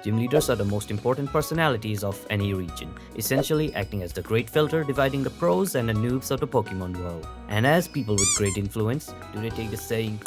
Gym leaders are the most important personalities of any region, essentially acting as the great filter dividing the pros and the noobs of the Pokemon world. And as people with great influence, do they take the saying,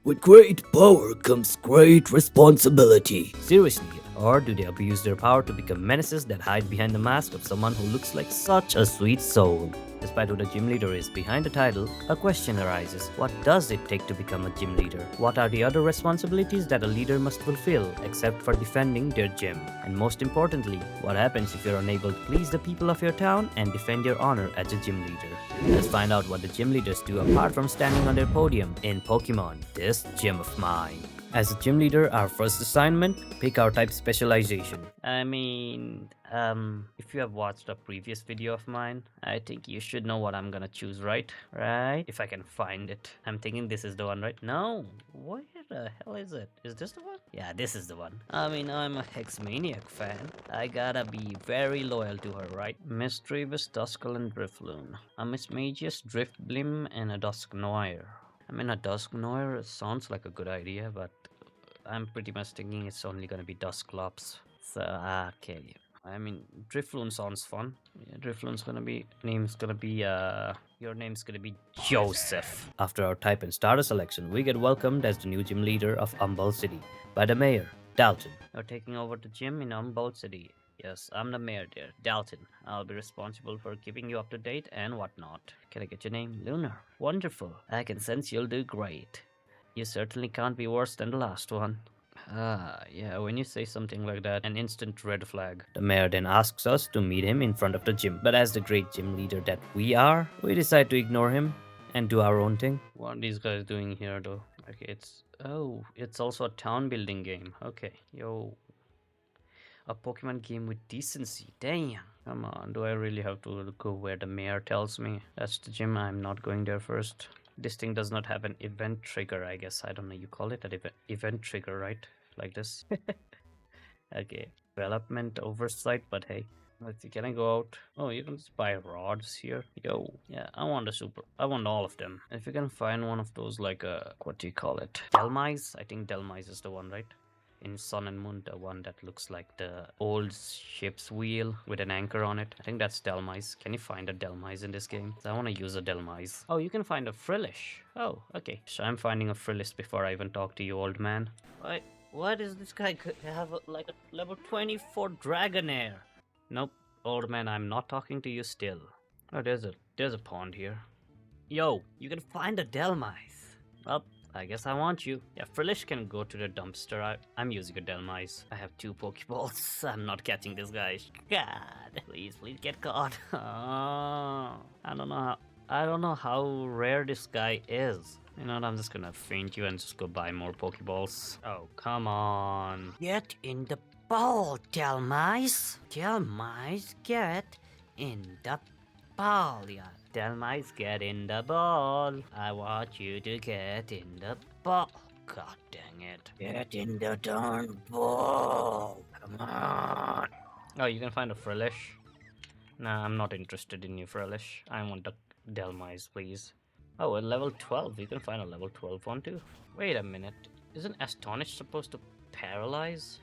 with great power comes great responsibility seriously? Or do they abuse their power to become menaces that hide behind the mask of someone who looks like such a sweet soul? Despite who the gym leader is behind the title, a question arises. What does it take to become a gym leader? What are the other responsibilities that a leader must fulfill except for defending their gym? And most importantly, what happens if you're unable to please the people of your town and defend your honor as a gym leader? Let's find out what the gym leaders do apart from standing on their podium in Pokemon, this gym of mine. As a gym leader, our first assignment, pick our type specialization. If you have watched a previous video of mine, I think you should know what I'm gonna choose, right? Right? If I can find it. I'm thinking this is the one, right? No! Where the hell is it? Is this the one? Yeah, this is the one. I'm a Hexmaniac fan. I gotta be very loyal to her, right? Mischievous Duskull and Drifloon. A Mismagius, Driftblim, and a Dusknoir. A Dusknoir sounds like a good idea, but I'm pretty much thinking it's only gonna be Dusclops. So, okay. Drifloon sounds fun. Yeah, Drifloon's gonna be, your name's gonna be Joseph. After our type and starter selection, we get welcomed as the new gym leader of Umball City by the mayor, Dalton. You're taking over the gym in Umball City. Yes, I'm the mayor there, Dalton. I'll be responsible for keeping you up to date and whatnot. Can I get your name? Lunar. Wonderful. I can sense you'll do great. You certainly can't be worse than the last one. Yeah, when you say something like that, an instant red flag. The mayor then asks us to meet him in front of the gym. But as the great gym leader that we are, we decide to ignore him and do our own thing. What are these guys doing here though? Okay, it's also a town building game. Okay, yo. A Pokemon game with decency. Damn. Come on, do I really have to go where the mayor tells me? That's the gym. I'm not going there first. This thing does not have an event trigger, I guess. I don't know, you call it an event trigger, right? Like this. Okay. Development oversight, but hey. Let's see, can I go out? Oh, you can just buy rods here. Yo, yeah, I want all of them. If you can find one of those, like, what do you call it? Delmise? I think Delmise is the one, right? In Sun and Moon, the one that looks like the old ship's wheel with an anchor on it. I think that's Delmise. Can you find a Delmise in this game? I want to use a Delmise. Oh, you can find a Frillish. Oh, okay. So I'm finding a Frillish before I even talk to you, old man. Why does this guy have like a level 24 Dragonair? Nope, old man, I'm not talking to you still. Oh, there's a pond here. Yo, you can find a Delmise. Well, I guess I want you. Yeah, Frillish can go to the dumpster. I'm using a Delmise. I have 2 Pokeballs. I'm not catching this guy. God, please get caught. Oh, I don't know how rare this guy is. You know what, I'm just gonna feint you and just go buy more Pokeballs. Oh, come on. Get in the ball, Delmise. Delmise, get in the ball, yeah. Delmise, get in the ball. I want you to get in the ball. God dang it. Get in the darn ball. Come on. Oh, you can find a Frillish? Nah, I'm not interested in you, Frillish. I want the Delmise, please. Oh, a level 12. You can find a level 12 one too. Wait a minute. Isn't Astonish supposed to paralyze?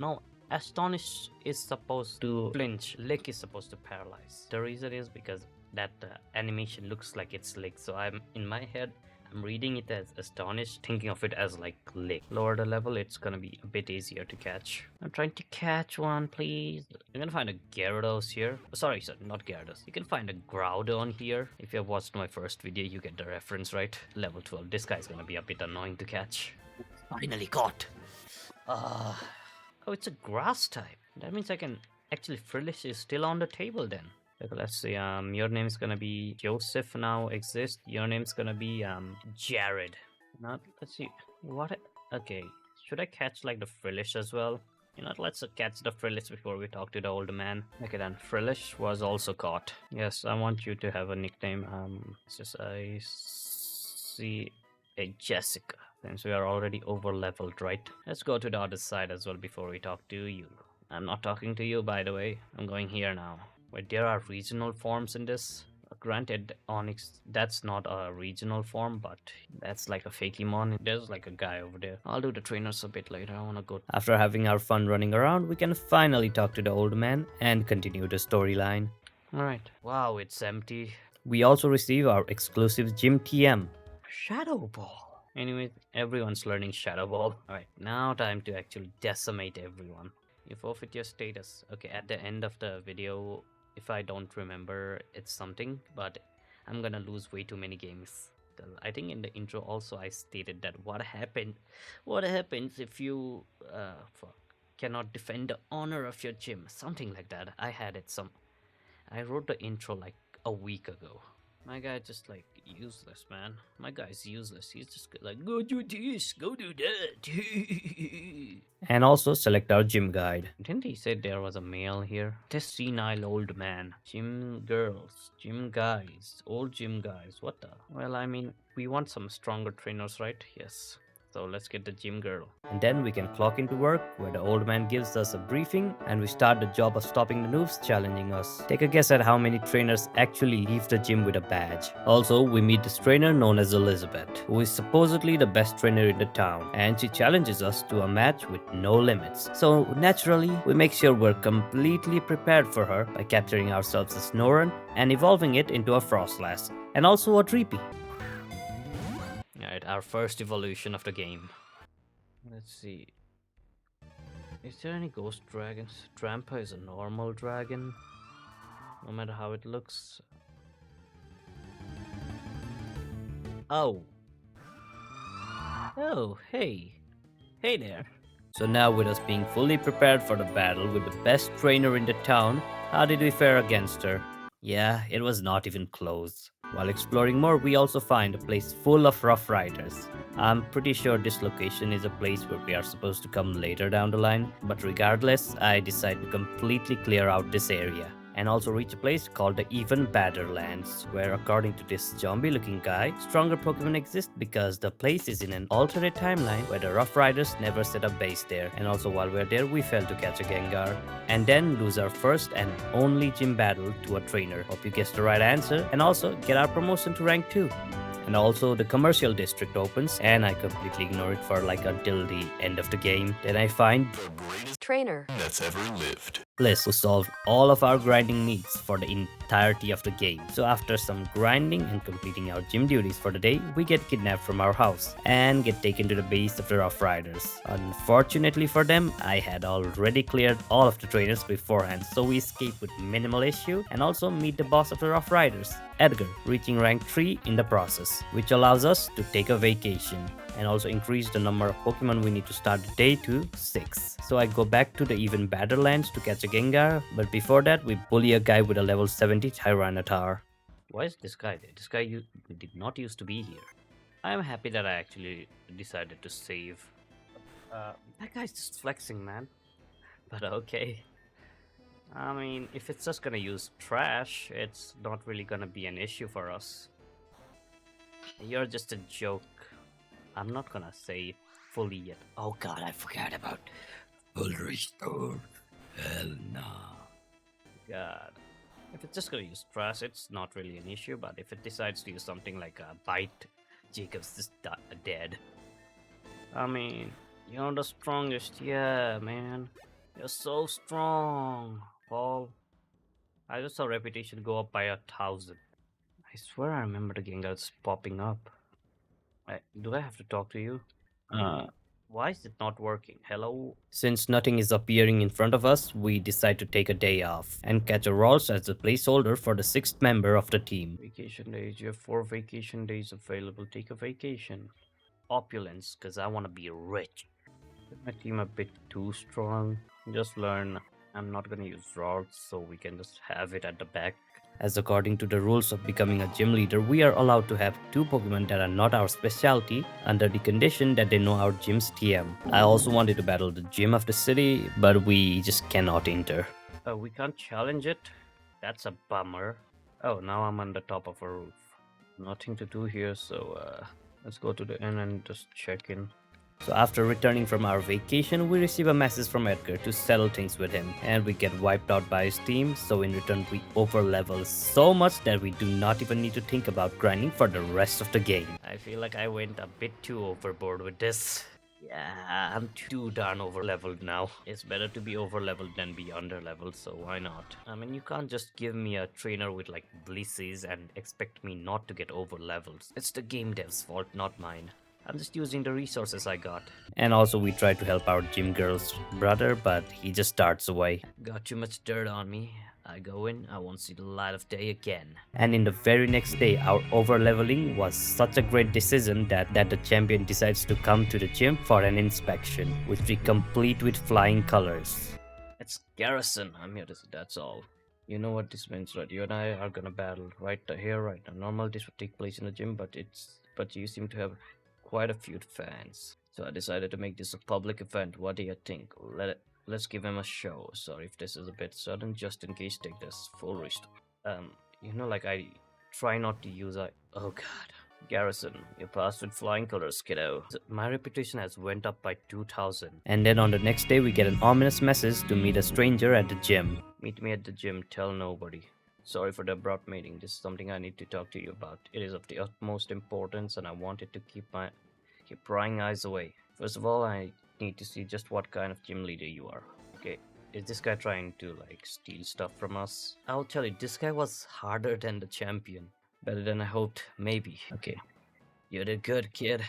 No. Astonish is supposed to flinch. Lick is supposed to paralyze. The reason is because that animation looks like it's Lick. So in my head, I'm reading it as Astonish, thinking of it as like Lick. Lower the level, it's gonna be a bit easier to catch. I'm trying to catch one, please. You're gonna find a Gyarados here. Sorry, not Gyarados. You can find a Groudon here. If you have watched my first video, you get the reference, right? Level 12. This guy's gonna be a bit annoying to catch. Finally caught. Oh, it's a grass type. That means I can actually Frillish is still on the table then. Okay, let's see. Your name's gonna be Joseph now exists. Your name's gonna be Jared. Now let's see. Okay. Should I catch like the Frillish as well? You know, let's catch the Frillish before we talk to the older man. Okay then, Frillish was also caught. Yes, I want you to have a nickname. I see a Jessica. Since we are already over leveled, right? Let's go to the other side as well before we talk to you. I'm not talking to you, by the way. I'm going here now. Wait, there are regional forms in this? Granted, Onyx, that's not a regional form, but that's like a fakemon. There's like a guy over there. I'll do the trainers a bit later. I wanna go. After having our fun running around, we can finally talk to the old man and continue the storyline. Alright. Wow, it's empty. We also receive our exclusive gym TM. Shadow Ball. Anyway, everyone's learning Shadow Ball. Alright, now time to actually decimate everyone. You forfeit your status. Okay, at the end of the video, if I don't remember, it's something, but I'm gonna lose way too many games. I think in the intro also I stated that what happens if you cannot defend the honor of your gym, something like that. I wrote the intro like a week ago. My guy just like useless, man. My guy's useless. He's just like, go do this, go do that. And also select our gym guide. Didn't he say there was a male here? This senile old man. Gym girls, gym guys, old gym guys. What the? Well, I mean, we want some stronger trainers, right? Yes. So let's get the gym girl. And then we can clock into work, where the old man gives us a briefing and we start the job of stopping the noobs challenging us. Take a guess at how many trainers actually leave the gym with a badge. Also, we meet this trainer known as Elizabeth, who is supposedly the best trainer in the town, and she challenges us to a match with no limits. So naturally, we make sure we're completely prepared for her by capturing ourselves as Snoran and evolving it into a Frostlass, and also a Dreepy. Alright, our first evolution of the game. Let's see. Is there any ghost dragons? Trampa is a normal dragon, no matter how it looks. Oh. Oh, hey. Hey there. So now, with us being fully prepared for the battle with the best trainer in the town, how did we fare against her? Yeah, it was not even close. While exploring more, we also find a place full of Rough Riders. I'm pretty sure this location is a place where we are supposed to come later down the line, but regardless, I decide to completely clear out this area. And also reach a place called the Even Badderlands, where according to this zombie-looking guy, stronger Pokemon exist because the place is in an alternate timeline where the Rough Riders never set up base there. And also while we're there, we fail to catch a Gengar, and then lose our first and only gym battle to a trainer. Hope you guessed the right answer, and also get our promotion to rank 2. And also the commercial district opens, and I completely ignore it for like until the end of the game. Then I find the greatest trainer that's ever lived, Bliss, who solved all of our grinding needs for the entirety of the game. So after some grinding and completing our gym duties for the day, we get kidnapped from our house and get taken to the base of the Rough Riders. Unfortunately for them, I had already cleared all of the trainers beforehand, so we escape with minimal issue and also meet the boss of the Rough Riders, Edgar, reaching rank 3 in the process, which allows us to take a vacation and also increase the number of Pokemon we need to start the day to 6. So I go back to the Even Badderlands to catch a Gengar, but before that we bully a guy with a level 70 Tyranitar. Why is this guy there? This guy did not used to be here. I am happy that I actually decided to save. That guy's just flexing, man. But okay. I mean, if it's just gonna use trash, it's not really gonna be an issue for us. You're just a joke. I'm not gonna say it fully yet. Oh god, I forgot about full restore. Hell no. God. If it's just gonna use trash, it's not really an issue, but if it decides to use something like a bite, Jacob's just dead. I mean, you're the strongest, yeah, man. You're so strong, Paul. I just saw reputation go up by 1,000. I swear I remember the Gengars popping up. Do I have to talk to you? Why is it not working? Hello? Since nothing is appearing in front of us, we decide to take a day off and catch a Rolls as a placeholder for the 6th member of the team. Vacation days. You have 4 vacation days available. Take a vacation. Opulence, because I want to be rich. Is my team a bit too strong? Just learn. I'm not gonna use rods, so we can just have it at the back. As according to the rules of becoming a gym leader, we are allowed to have 2 Pokemon that are not our specialty under the condition that they know our gym's TM. I also wanted to battle the gym of the city, but we just cannot enter. We can't challenge it? That's a bummer. Oh, now I'm on the top of a roof. Nothing to do here, so let's go to the inn and just check in. So after returning from our vacation, we receive a message from Edgar to settle things with him, and we get wiped out by his team, so in return we overlevel so much that we do not even need to think about grinding for the rest of the game. I feel like I went a bit too overboard with this. Yeah, I'm too darn over-leveled now. It's better to be over-leveled than be under-leveled, so why not? I mean, you can't just give me a trainer with like blisses and expect me not to get over-leveled. It's the game dev's fault, not mine. I'm just using the resources I got. And also we tried to help our gym girl's brother, but he just starts away. Got too much dirt on me. I go in, I won't see the light of day again. And in the very next day, our overleveling was such a great decision that the champion decides to come to the gym for an inspection, which we complete with flying colors. It's Garrison, I'm here to see, that's all. You know what this means, right? You and I are gonna battle right here, right now. Normally this would take place in the gym, but you seem to have quite a few fans. So I decided to make this a public event. What do you think? Let's give him a show. Sorry if this is a bit sudden, just in case take this full risk. You know, like I try not to use oh god. Garrison, you passed with flying colors, kiddo. My reputation has went up by 2000. And then on the next day we get an ominous message to meet a stranger at the gym. Meet me at the gym, tell nobody. Sorry for the abrupt meeting. This is something I need to talk to you about. It is of the utmost importance and I wanted to keep prying eyes away. First of all, I need to see just what kind of gym leader you are. Okay, is this guy trying to like steal stuff from us? I'll tell you, this guy was harder than the champion. Better than I hoped, maybe. Okay, you did good, kid.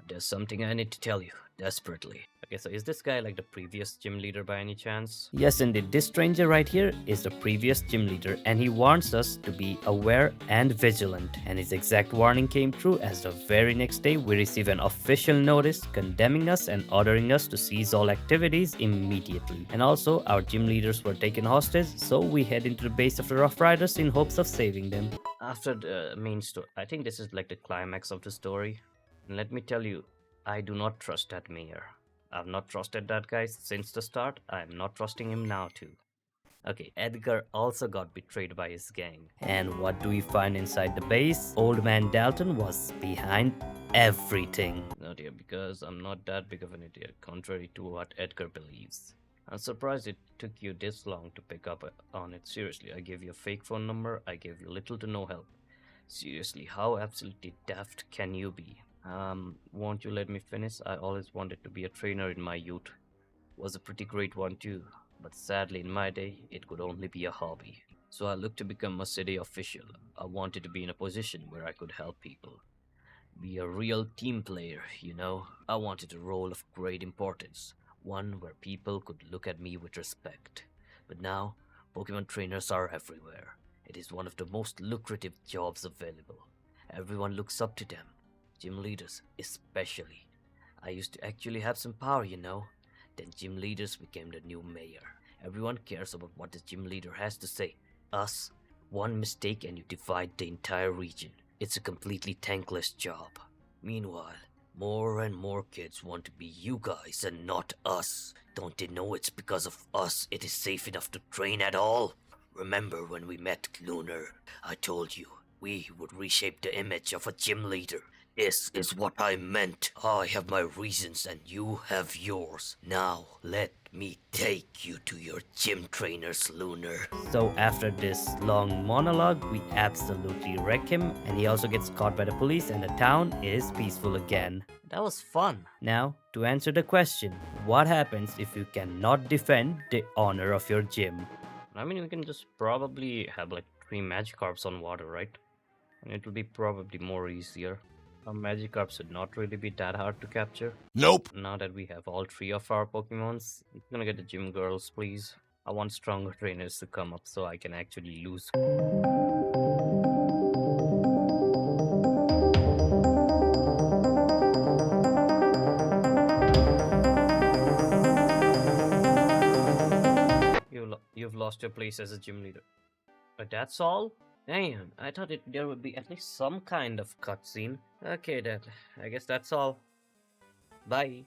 There's something I need to tell you, desperately. Okay, so is this guy like the previous gym leader by any chance? Yes, indeed. This stranger right here is the previous gym leader, and he warns us to be aware and vigilant. And his exact warning came true, as the very next day we receive an official notice condemning us and ordering us to cease all activities immediately. And also, our gym leaders were taken hostage, so we head into the base of the Rough Riders in hopes of saving them. After the main story, I think this is like the climax of the story. And let me tell you, I do not trust that mayor. I've not trusted that guy since the start. I'm not trusting him now too. Okay, Edgar also got betrayed by his gang. And what do we find inside the base? Old man Dalton was behind everything. No dear, because I'm not that big of an idiot, contrary to what Edgar believes. I'm surprised it took you this long to pick up on it. Seriously, I gave you a fake phone number, I gave you little to no help. Seriously, how absolutely daft can you be? Won't you let me finish? I always wanted to be a trainer in my youth. Was a pretty great one too, but sadly in my day, it could only be a hobby. So I looked to become a city official. I wanted to be in a position where I could help people. Be a real team player, you know. I wanted a role of great importance, one where people could look at me with respect. But now, Pokemon trainers are everywhere. It is one of the most lucrative jobs available. Everyone looks up to them. Gym leaders, especially. I used to actually have some power, you know. Then gym leaders became the new mayor. Everyone cares about what the gym leader has to say. Us, one mistake and you divide the entire region. It's a completely thankless job. Meanwhile, more and more kids want to be you guys and not us. Don't they know it's because of us it is safe enough to train at all? Remember when we met, Lunar? I told you, we would reshape the image of a gym leader. This is what I meant. I have my reasons and you have yours. Now, let me take you to your gym trainers, Lunar. So after this long monologue, we absolutely wreck him, and he also gets caught by the police and the town is peaceful again. That was fun. Now, to answer the question, what happens if you cannot defend the honor of your gym? I mean, we can just probably have like 3 Magikarps on water, right? And it will be probably more easier. Our Magikarp should not really be that hard to capture. Nope. Now that we have all 3 of our Pokemons, I'm gonna get the gym girls, please. I want stronger trainers to come up so I can actually lose. You've lost your place as a gym leader. But that's all? Damn, I thought there would be at least some kind of cutscene. Okay then, I guess that's all. Bye.